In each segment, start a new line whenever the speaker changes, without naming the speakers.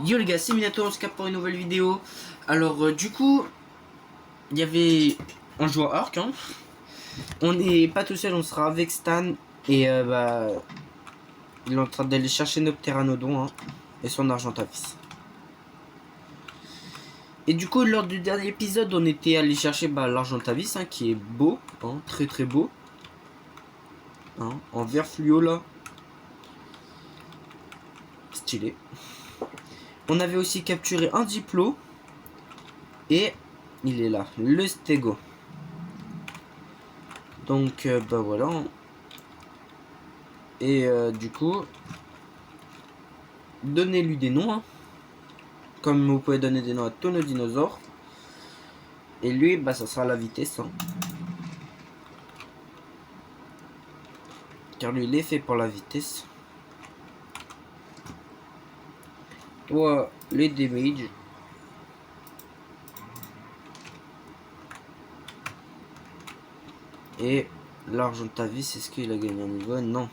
Yo les gars, c'est Minato, on se capte pour une nouvelle vidéo. Alors du coup, il y avait un joueur Arc, hein. On n'est pas tout seul, on sera avec Stan. Et il est en train d'aller chercher notre Pteranodon, hein, et son Argentavis. Et du coup, lors du dernier épisode, on était allé chercher l'Argentavis, hein, qui est beau, hein, très très beau, hein, en vert fluo là. Stylé. On avait aussi capturé un Diplo. Et il est là, le Stego. Donc voilà. Et du coup, donnez-lui des noms, hein, comme vous pouvez donner des noms à tous nos dinosaures. Et lui, ça sera la vitesse, hein. Car lui, il est fait pour la vitesse. Toi, les damage. Et l'argent de ta vie, c'est ce qu'il a gagné un niveau? Non.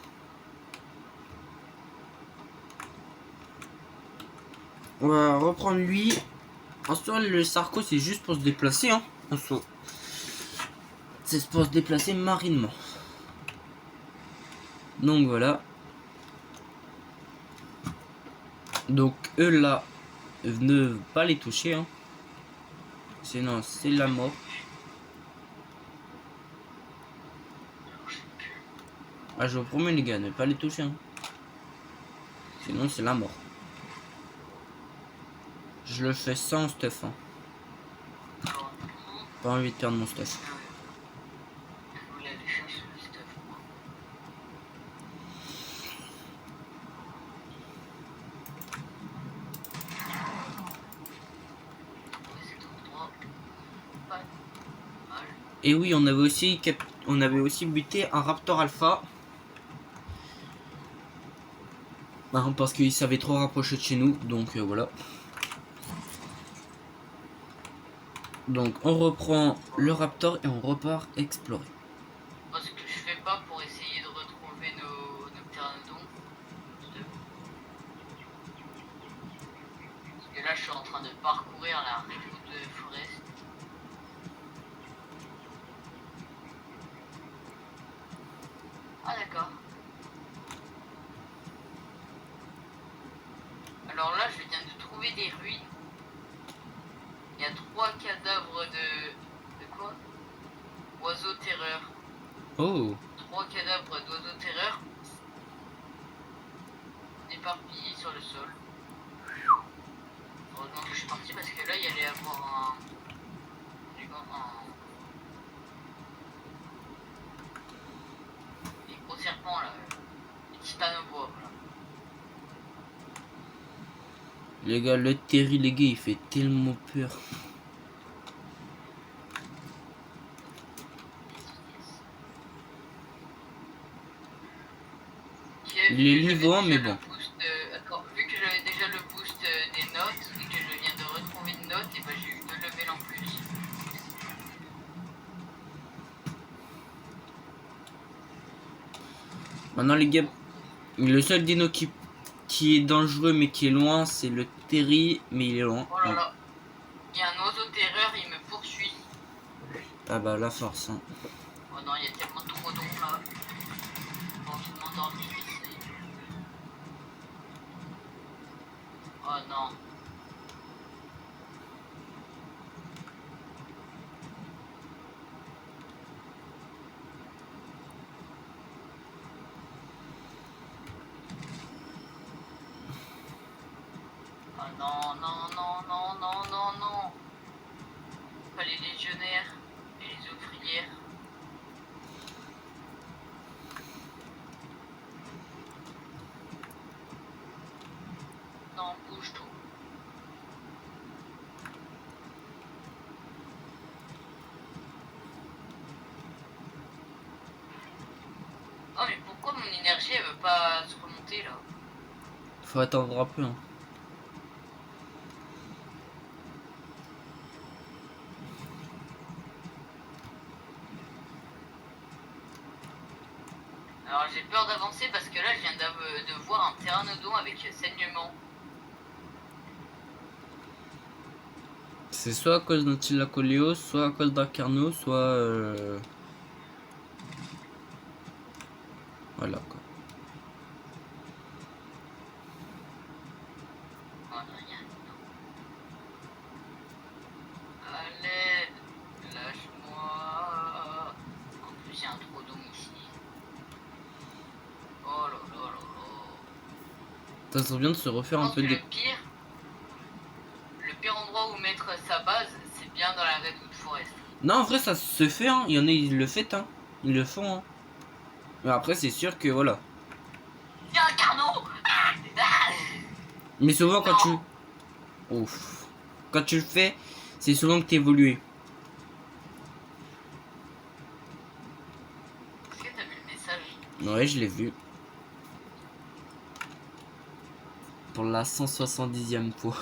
On va reprendre lui. En soi, le Sarco, c'est juste pour se déplacer, hein. En soi. C'est pour se déplacer marinement. Donc voilà. Donc eux là, ne pas les toucher, hein. Sinon, c'est la mort. Ah, je vous promets les gars, ne pas les toucher, hein. Sinon, c'est la mort. Je le fais sans stuff, hein. Pas envie de perdre mon stuff. Et oui, on avait aussi buté un Raptor Alpha. Parce qu'il s'avait trop rapproché de chez nous, donc voilà. Donc on reprend le Raptor et on repart explorer.
Moi, ce que je fais pas pour essayer de retrouver nos pteranodons. Parce que là, je suis en train de parcourir la Redwood Forest. Ah, d'accord. Alors là, je viens de trouver des ruines. Il y a 3 cadavres de quoi? Oiseaux terreur.
Oh.
3 cadavres d'oiseaux terreur éparpillés sur le sol. Heureusement que je suis parti parce que là, il y allait avoir des gros serpents là. Des titanoboa, voilà.
Les gars, le Terry, les gars, il fait tellement peur. Il est niveau 1, mais bon.
Vu que j'avais déjà le boost des notes et que je viens de retrouver une note, et j'ai eu 2 levels en plus.
Maintenant, les gars, le seul dino qui est dangereux mais qui est loin, c'est le Terry, mais il est loin.
Oh là là, il y a un oiseau terreur, il me poursuit.
Ah bah, la force, hein.
Oh non, il y a tellement trop d'eau là. Bon, je m'endormir ici. Oh non. Oh non, non, non, non, non, non, non. Pas les légionnaires et les ouvrières. Non, bouge tout. Oh mais pourquoi mon énergie elle veut pas se remonter là?
Faut attendre un peu, hein.
Alors j'ai peur d'avancer parce que là je viens de voir un pteranodon avec saignement.
C'est soit à cause d'un Thylacoleo, soit à cause d'un Carno, soit... Voilà quoi.
Oh, rien. À l'aide, lâche-moi. En plus, il y a un trou d'eau ici. Oh là là là là.
Ça serait bien de se
Je
refaire un
pense
peu
que
des...
le pire endroit où mettre sa base, c'est bien dans la Redwood Forest.
Non, en vrai, ça se fait, hein. Il y en a, ils le font, hein. Ils le font, hein. Mais après, c'est sûr que, voilà.
Il y a un carnot.
Mais souvent, quand
Non.
tu... Ouf. Quand tu le fais, c'est souvent que t'es évolué.
Est-ce que t'as vu le message?
Ouais, je l'ai vu. Pour la 170e fois.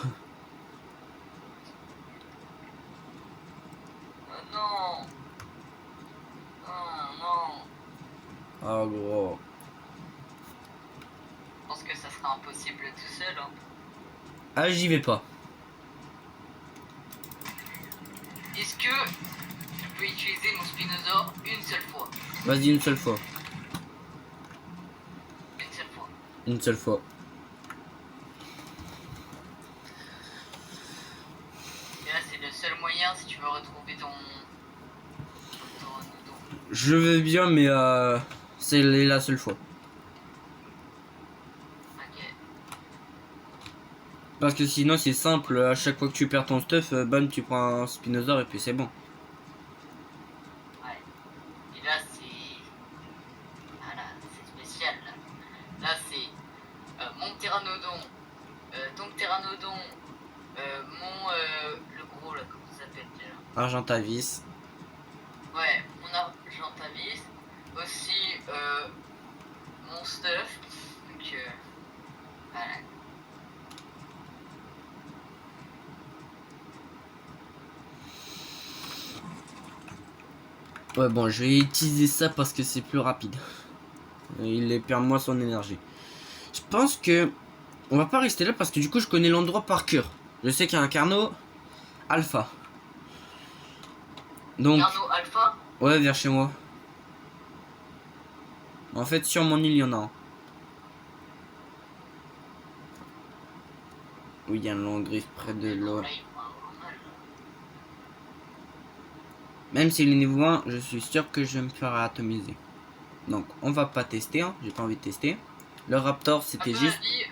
Oh non. Oh non.
Ah, gros.
Je pense que ça sera impossible tout seul. Hein.
Ah, j'y vais pas.
Est-ce que je peux utiliser mon Spinosaur une seule fois?
Vas-y, une seule fois.
Une seule fois.
Une seule fois.
Et là, c'est le seul moyen si tu veux retrouver ton Noodle.
Je veux bien, mais c'est la seule fois.
Ok.
Parce que sinon, c'est simple. À chaque fois que tu perds ton stuff, bam, tu prends un Spinosaur et puis c'est bon.
Ouais. Et là, c'est... Voilà, c'est spécial. Là, c'est mon Pteranodon, ton Pteranodon, mon... le gros, là, comment ça s'appelle déjà?
Argentavis.
Ouais, mon Argentavis. Aussi, mon stuff. Donc, voilà.
Ouais, bon, je vais utiliser ça parce que c'est plus rapide. Il perd moins son énergie. Je pense que on va pas rester là parce que du coup, je connais l'endroit par cœur. Je sais qu'il y a un Carno Alpha. Donc,
Carno Alpha.
ouais, vers chez moi. En fait, sur mon île, il y en a un. Oui, il y a un long griffe près de l'eau. Même s'il est niveau 1, je suis sûr que je vais me faire atomiser. Donc, on va pas tester, hein. J'ai pas envie de tester. Le Raptor, c'était
À ton
juste...
avis,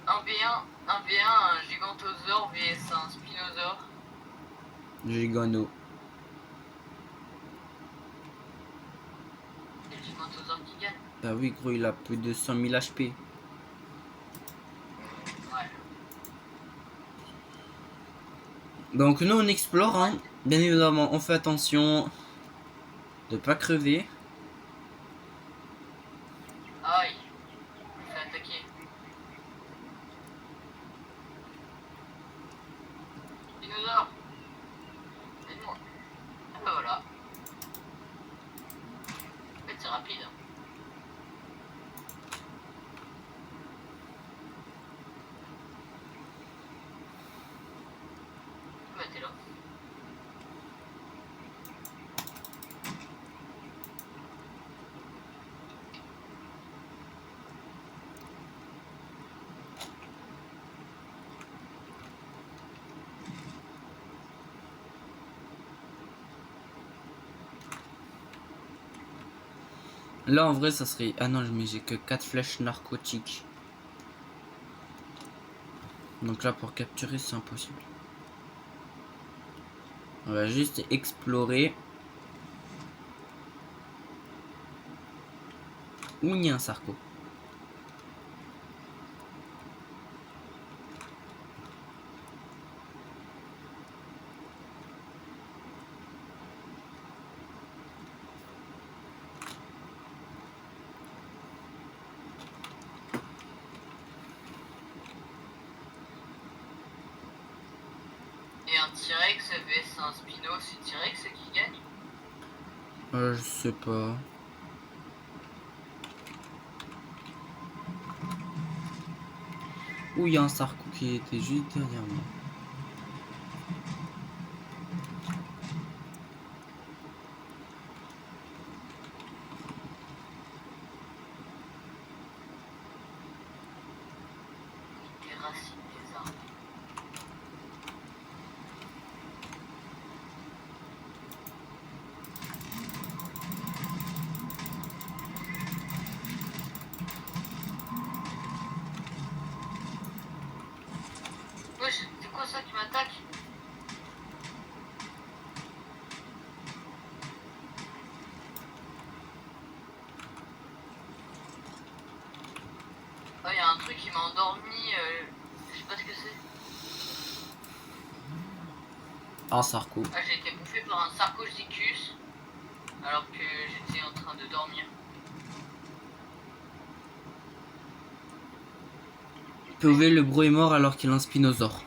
1v1, un Gigantosaure vs un Spinosaure.
Gigano.
C'est le Gigantosaure qui gagne.
Bah oui, gros, il a plus de 100 000 HP.
Ouais.
Donc, nous, on explore, hein. Bien évidemment, on fait attention de pas crever.
Aïe. Je me fais attaquer. Spinosaure. Aide-moi. Ah bah voilà. En fait, c'est rapide. Hein. Bah t'es là.
Là, en vrai, ça serait... Ah non, mais j'ai que 4 flèches narcotiques. Donc là, pour capturer, c'est impossible. On va juste explorer. Où il y a un Sarco.
Et un T-Rex vs un Spino, c'est T-Rex qui gagne?
Je sais pas. Où il y a un Sarco qui était juste derrière moi.
merci, c'est ça. Wesh, c'est quoi ça qui m'attaque? Oh, y a un truc qui m'a endormi, je sais pas ce que c'est.
Un sarco.
Ah, j'ai été bouffé par un Sarcosuchus alors que j'étais en train de dormir.
POV, le bro est mort alors qu'il a un spinosaure.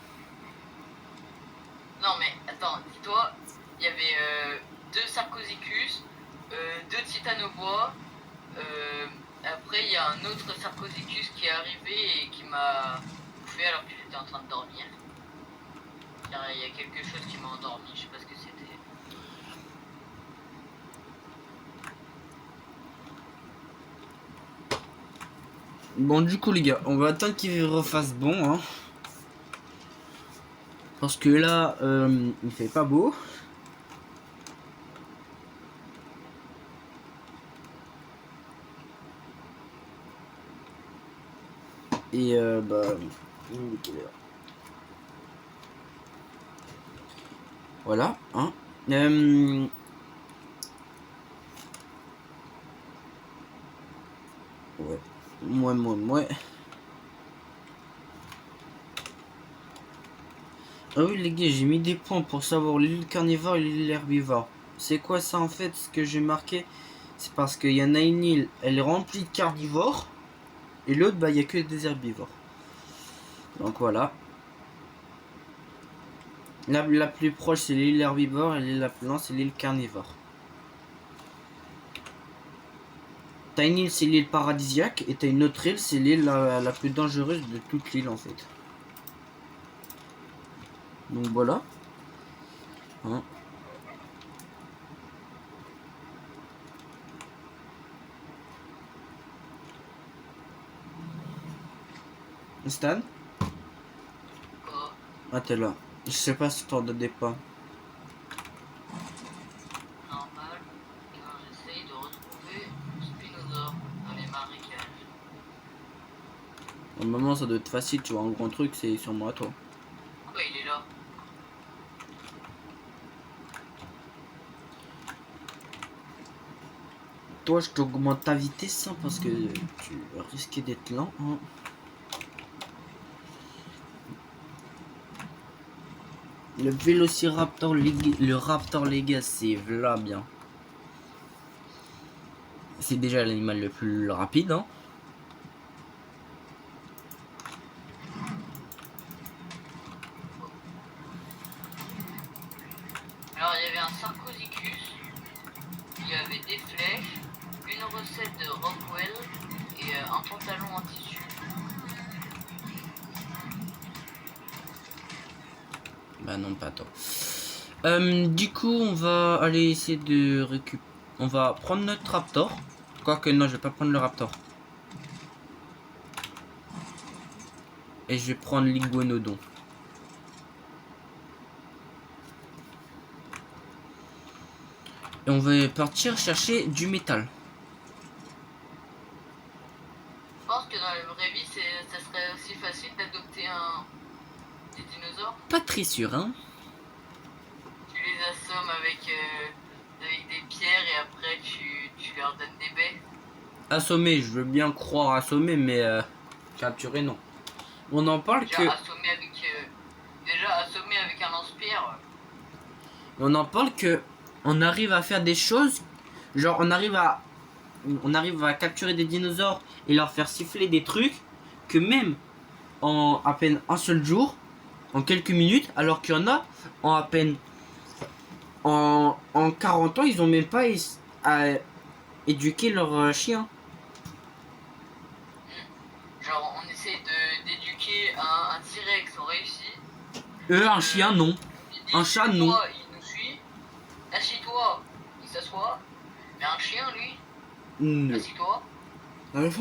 Non mais attends, dis-toi, il y avait deux Sarcosuchus, deux titanobois. Après il y a un autre Sarcosuchus qui est arrivé et qui m'a bouffé alors que j'étais en train de dormir. Il y a quelque chose qui m'a endormi, je sais pas ce que c'était.
Bon, du coup, les gars, on va attendre qu'il refasse bon, hein. Parce que là, il fait pas beau. Et bah... Voilà, hein. Ouais. Ouais. Ah oui les gars, j'ai mis des points pour savoir l'île carnivore et l'île herbivore. C'est quoi ça en fait? Ce que j'ai marqué, c'est parce qu'il y en a une île, elle est remplie de carnivores. Et l'autre, bah il n'y a que des herbivores. Donc voilà. La plus proche c'est l'île herbivore et l'île la plus loin c'est l'île carnivore. T'as une île, c'est l'île paradisiaque, et t'as une autre île, c'est l'île la plus dangereuse de toute l'île en fait. Donc voilà. Hein. Stan?
Quoi?
Ah t'es là. Je sais pas si t'en donnais pas.
Normal. Et quand j'essaye de retrouver le Spinosaure dans les marécages.
Au moment ça doit être facile, tu vois, un grand truc c'est sur moi toi.
Pourquoi il est là?
Toi je t'augmente ta vitesse hein, parce que tu risques d'être lent. Hein. Le Vélociraptor, le Raptor Legas, c'est v'là bien. C'est déjà l'animal le plus rapide. Hein.
Alors il y avait un Sarcosuchus, il y avait des flèches, une recette de Rockwell et un pantalon en tissu.
Bah non, pas toi. Du coup, on va aller essayer de récupérer. On va prendre notre Raptor. Quoique non, je vais pas prendre le Raptor. Et je vais prendre l'Iguanodon. Et on va partir chercher du métal.
Je pense que dans la vraie vie, ça serait aussi facile d'adopter des dinosaures.
Pas très sûr, hein.
Tu les assommes avec des pierres et après tu leur donnes des baies.
Assommer, je veux bien croire assommer, mais capturer, non. On en parle
Déjà
que...
assommer avec un lance-pierre.
On en parle que... On arrive à faire des choses... Genre, on arrive à capturer des dinosaures et leur faire siffler des trucs que même en à peine un seul jour, en quelques minutes, alors qu'il y en a en à peine en 40 ans, ils ont même pas éduqué leur chien.
Genre on essaie d'éduquer un T-Rex, on réussit.
Un chien, non. Un chat, non.
Il nous suit. Assis-toi, il s'assoit. Mais un chien, lui,
Non.
assis-toi,
Ah,
il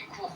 court.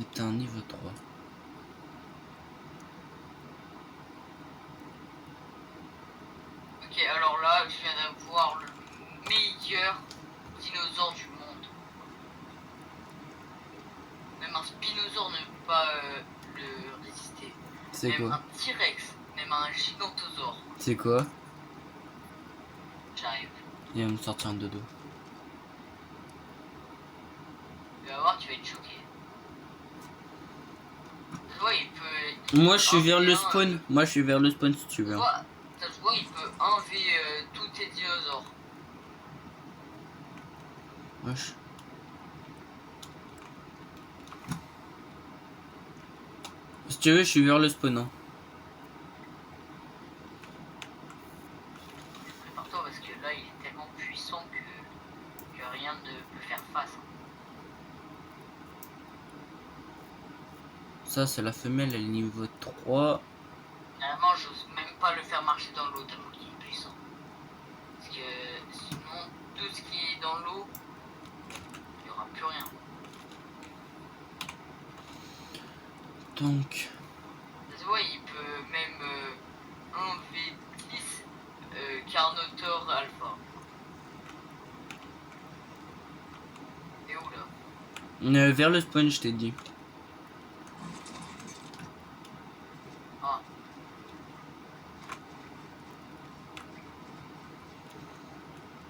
Et t'es un niveau 3.
Ok, alors là, je viens d'avoir le meilleur dinosaure du monde. Même un spinosaure ne peut pas le résister.
C'est
Même
quoi?
un T-Rex, même un gigantosaure.
C'est quoi?
J'arrive.
Il va me sortir un dodo.
Tu vas voir, tu vas être choqué. Tu vois, il peut...
Moi je suis vers le
1v1,
spawn. Moi je suis vers le spawn si tu
Tu
veux.
vois, il peut 1v tous tes dinosaures.
Wesh. Si tu veux, je suis vers le spawn. Hein.
Prépare-toi parce que là, il est tellement puissant que rien ne peut faire face.
Ça, c'est la femelle, elle est niveau 3.
Finalement, j'ose même pas le faire marcher dans l'eau tellement qu'il est puissant. Parce que sinon, tout ce qui est dans l'eau, il n'y aura plus rien.
Donc,
Tu vois, il peut même enlever 10 Carnotaur Alpha. Et où là?
vers le spawn, je t'ai dit.
Ah,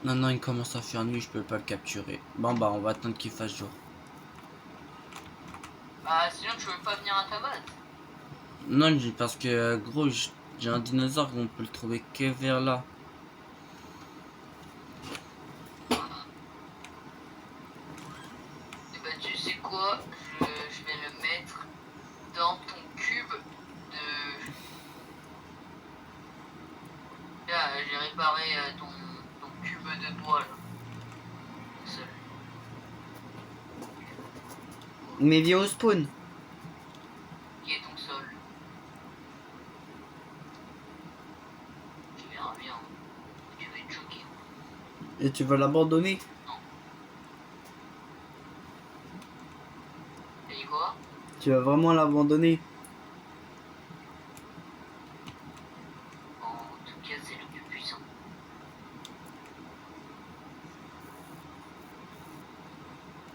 Non, il commence à faire nuit, je peux pas le capturer. Bon, bah, on va attendre qu'il fasse jour.
bah sinon tu veux pas venir à ta base?
Non, parce que, gros, j'ai un dinosaure, on peut le trouver que vers là.
Et bah tu sais quoi? Je vais le mettre dans ton cube de... Là, j'ai réparé ton cube de bois là. Seul.
Mais viens au spawn.
Qui est ton sol? Tu verras bien. Tu vas être choqué.
Et tu vas l'abandonner?
T'as dit quoi?
Tu vas vraiment l'abandonner?
En tout cas, c'est le plus puissant.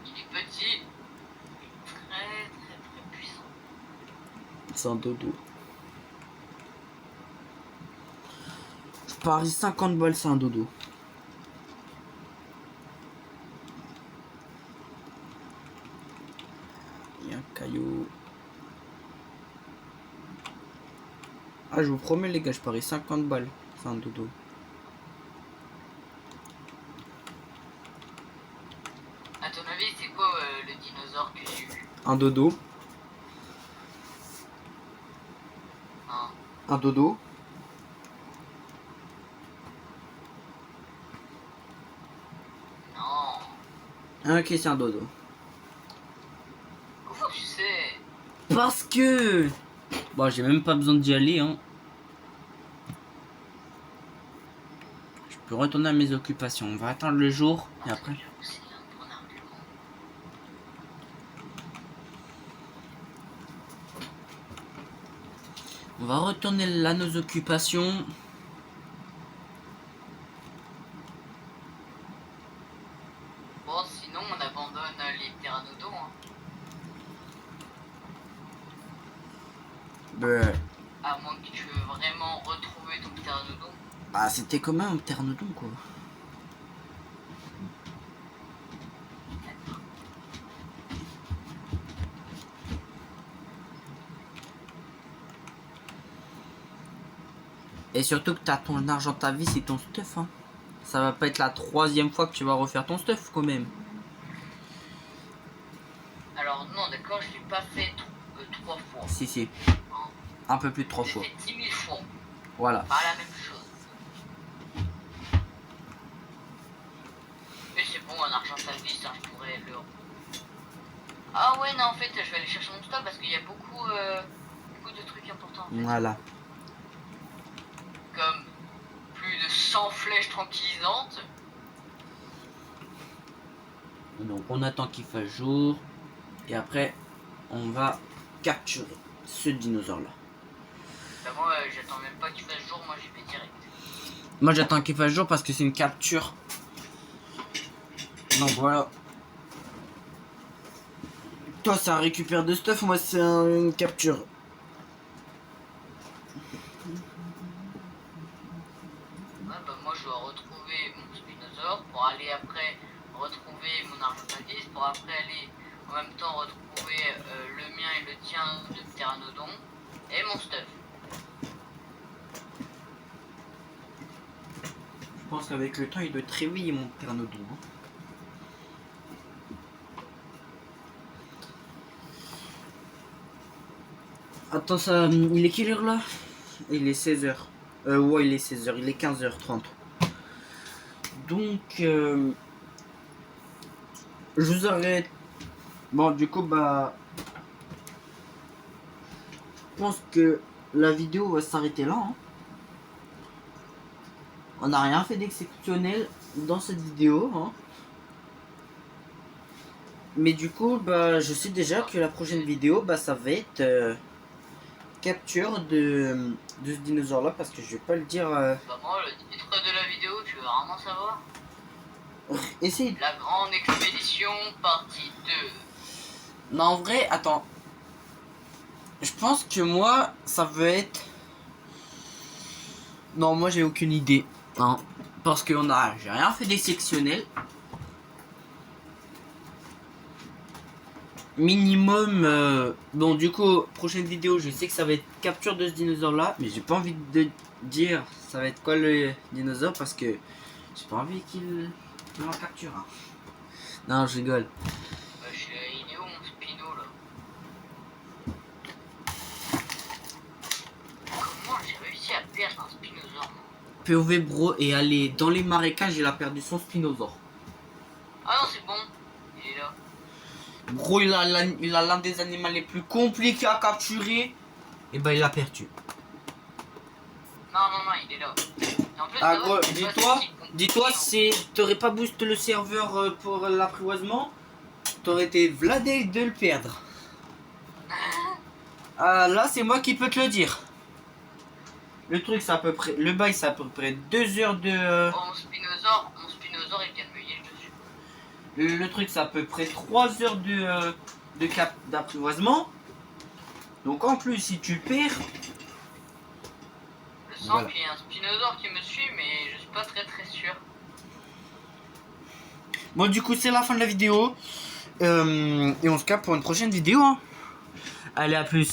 Il est petit, très puissant.
C'est un dodo. Je parie 50 balles, c'est un dodo. Il y a un caillou. Ah, je vous promets, les gars, je parie 50 balles. C'est un dodo.
À ton avis, c'est quoi le dinosaure que j'ai eu?
Un dodo.
Hein?
Un dodo.
Non.
Ok, c'est un dodo.
Comment tu sais?
Parce que... Bon, j'ai même pas besoin d'y aller, hein. Je peux retourner à mes occupations. On va attendre le jour, et après...
C'est un bon argument.
On va retourner là, nos occupations.
Bon, sinon, on abandonne les pteranodons. Hein. À moins que tu veux vraiment retrouver ton pteranodon.
Bah, c'était comme un pteranodon, quoi. Et surtout que t'as ton argent de ta vie, c'est ton stuff, hein. Ça va pas être la 3e fois que tu vas refaire ton stuff, quand même.
Alors, non, d'accord, je l'ai pas fait 3 fois.
Si.
Hein.
Un peu plus de 3 fois.
J'ai fait 10 000 fois.
Voilà.
Pas la même chose. Mais c'est bon, un argent de ta vie, ça, je pourrais le... Ah ouais, non, en fait, je vais aller chercher mon stock parce qu'il y a beaucoup de trucs importants. En fait.
Voilà.
Comme plus de 100 flèches tranquillisantes.
Donc on attend qu'il fasse jour. Et après, on va capturer ce dinosaure là.
Bah moi j'attends même pas qu'il fasse jour, moi j'y vais direct.
Moi j'attends qu'il fasse jour parce que c'est une capture. Donc voilà. Toi ça récupère de stuff, moi c'est une capture.
Ouais, bah moi je dois retrouver mon spinosaure pour aller après retrouver mon argentaliste, pour après aller en même temps retrouver le mien et le tien de pteranodon et mon stuff.
Je pense qu'avec le temps il doit être réveillé mon pteranodon. Hein. Attends ça, il est quelle heure là? Il est 16h. Ouais il est 16h, il est 15h30. Donc je vous arrête. Bon du coup bah je pense que la vidéo va s'arrêter là. Hein. On n'a rien fait d'exceptionnel dans cette vidéo. Hein. Mais du coup bah je sais déjà que la prochaine vidéo bah ça va être capture de ce dinosaure là parce que je vais pas le dire.
Bah moi le titre de la vidéo tu veux vraiment savoir?
Essaye.
La grande expédition partie 2.
Non en vrai attends. Je pense que moi ça va être. Non moi j'ai aucune idée. Hein. Parce que j'ai rien fait d'exceptionnel. Minimum bon du coup prochaine vidéo je sais que ça va être capture de ce dinosaure là mais j'ai pas envie de dire ça va être quoi le dinosaure parce que j'ai pas envie qu'il en capture. Hein. Non je rigole.
Il est où mon spino là? Comment j'ai réussi à perdre un spinosaure?
POV bro est allé dans les marécages, il a perdu son spinosaure.
Ah non c'est bon, il est là.
Gros il a l'un des animaux les plus compliqués à capturer. Et bah il a perdu.
Non, il est là. Et en plus,
Ah
ça va,
gros,
c'est pas si compliqué,
dis-toi
hein.
si t'aurais pas boosté le serveur pour l'apprivoisement, t'aurais été vladé de le perdre. Ah là c'est moi qui peux te le dire. Le truc c'est à peu près, le bail c'est à peu près 2 heures de...
Oh, mon spinosaure il vient de me yell dessus.
Le truc c'est à peu près 3 heures de cap d'apprivoisement. Donc en plus si tu perds...
Je sens
Voilà.
qu'il y a un spinosaure qui me suit, mais je suis pas très sûr.
Bon du coup c'est la fin de la vidéo. Et on se capte pour une prochaine vidéo. Hein. Allez à plus.